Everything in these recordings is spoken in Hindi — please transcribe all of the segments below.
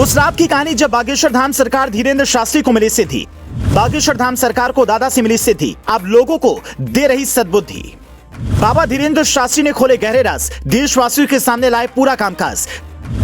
उस रात की कहानी जब बागेश्वर धाम सरकार धीरेन्द्र शास्त्री को मिली सिद्धि, बागेश्वर धाम सरकार को दादा से मिली सिद्धि, अब लोगों को दे रही सद्बुद्धि। बाबा धीरेन्द्र शास्त्री ने खोले गहरे राज, देशवासियों के सामने लाए पूरा कामकाज।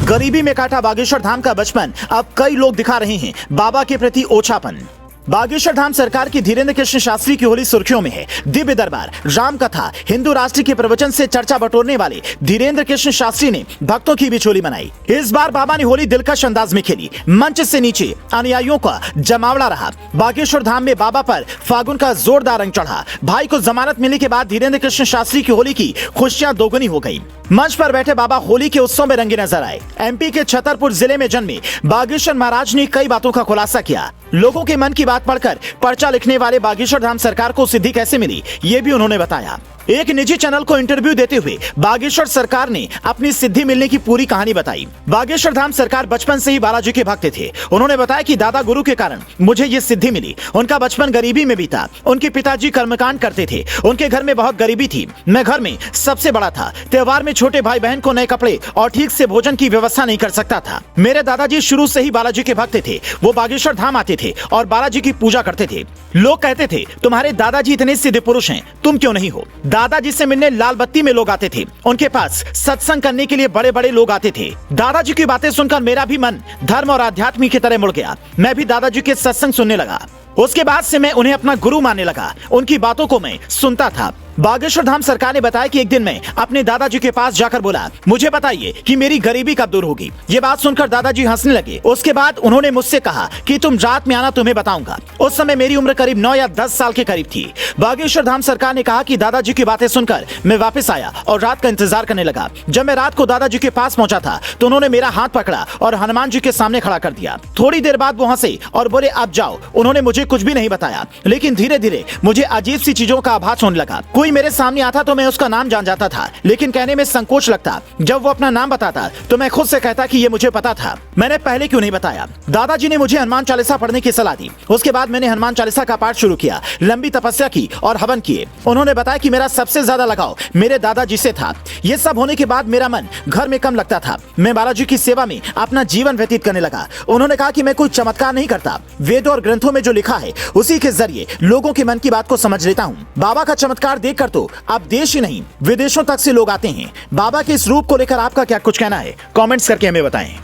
गरीबी में काटा बागेश्वर धाम का बचपन, अब कई लोग दिखा रहे हैं बाबा के प्रति ओछापन। बागेश्वर धाम सरकार की धीरेन्द्र कृष्ण शास्त्री की होली सुर्खियों में है। दिव्य दरबार, राम कथा, हिंदू राष्ट्र के प्रवचन से चर्चा बटोरने वाले धीरेन्द्र कृष्ण शास्त्री ने भक्तों की भी झोली बनाई। इस बार बाबा ने होली दिलकश अंदाज में खेली। मंच से नीचे अनुयायियों का जमावड़ा रहा। बागेश्वर धाम में बाबा पर फागुन का जोरदार रंग चढ़ा। भाई को जमानत मिलने के बाद धीरेन्द्र कृष्ण शास्त्री की होली की खुशियां दोगुनी हो गई। मंच पर बैठे बाबा होली के उत्सव में रंगे नजर आए। एमपी के छतरपुर जिले में जन्मे बागेश्वर महाराज ने कई बातों का खुलासा किया। लोगों के मन की बात पढ़कर पर्चा लिखने वाले बागेश्वर धाम सरकार को सिद्धि कैसे मिली, ये भी उन्होंने बताया। एक निजी चैनल को इंटरव्यू देते हुए बागेश्वर सरकार ने अपनी सिद्धि मिलने की पूरी कहानी बताई। बागेश्वर धाम सरकार बचपन से ही बालाजी के भक्त थे। उन्होंने बताया कि दादा गुरु के कारण मुझे ये सिद्धि मिली। उनका बचपन गरीबी में बीता। उनके पिताजी कर्मकांड करते थे। उनके घर में बहुत गरीबी थी। मैं घर में सबसे बड़ा था। त्योहार में छोटे भाई बहन को नए कपड़े और ठीक से भोजन की व्यवस्था नहीं कर सकता था। मेरे दादाजी शुरू से ही बालाजी के भक्त थे। वो बागेश्वर धाम आते थे और बालाजी की पूजा करते थे। लोग कहते थे, तुम्हारे दादाजी इतने सिद्ध पुरुष हैं, तुम क्यों नहीं हो। दादाजी से मिलने लाल बत्ती में लोग आते थे। उनके पास सत्संग करने के लिए बड़े बड़े लोग आते थे। दादाजी की बातें सुनकर मेरा भी मन धर्म और आध्यात्म की तरह मुड़ गया। मैं भी दादाजी के सत्संग सुनने लगा। उसके बाद से मैं उन्हें अपना गुरु मानने लगा। उनकी बातों को मैं सुनता था। बागेश्वर धाम सरकार ने बताया कि एक दिन मैं अपने दादाजी के पास जाकर बोला, मुझे बताइए कि मेरी गरीबी कब दूर होगी। ये बात सुनकर दादाजी हंसने लगे। उसके बाद उन्होंने मुझसे कहा कि तुम रात में आना, तुम्हें बताऊंगा। उस समय मेरी उम्र करीब 9 या 10 साल के करीब थी। बागेश्वर धाम सरकार ने कहा कि दादाजी की बातें सुनकर मैं वापस आया और रात का इंतजार करने लगा। जब मैं रात को दादाजी के पास पहुंचा था तो उन्होंने मेरा हाथ पकड़ा और हनुमान जी के सामने खड़ा कर दिया। थोड़ी देर बाद वो हंसे और बोले, अब जाओ। उन्होंने मुझे कुछ भी नहीं बताया, लेकिन धीरे धीरे मुझे अजीब सी चीजों का आभास होने लगा। कोई मेरे सामने आता तो मैं उसका नाम जान जाता था, लेकिन कहने में संकोच लगता। जब वो अपना नाम बताता तो मैं खुद से कहता कि ये मुझे पता था, मैंने पहले क्यों नहीं बताया। दादाजी ने मुझे हनुमान चालीसा पढ़ने की सलाह दी। उसके बाद मैंने हनुमान चालीसा का पाठ शुरू किया, लंबी तपस्या की और हवन किए। उन्होंने बताया कि मेरा सबसे ज्यादा लगाव मेरे दादाजी से था। ये सब होने के बाद मेरा मन घर में कम लगता था। मैं बालाजी की सेवा में अपना जीवन व्यतीत करने लगा। उन्होंने कहा कि मैं कोई चमत्कार नहीं करता, वेदों और ग्रंथों में जो लिखा है उसी के जरिए लोगों के मन की बात को समझ लेता हूँ। बाबा का चमत्कार देखकर तो अब देश ही नहीं विदेशों तक से लोग आते हैं। बाबा के इस रूप को लेकर आपका क्या कुछ कहना है, कमेंट्स करके हमें बताएं।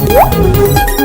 What?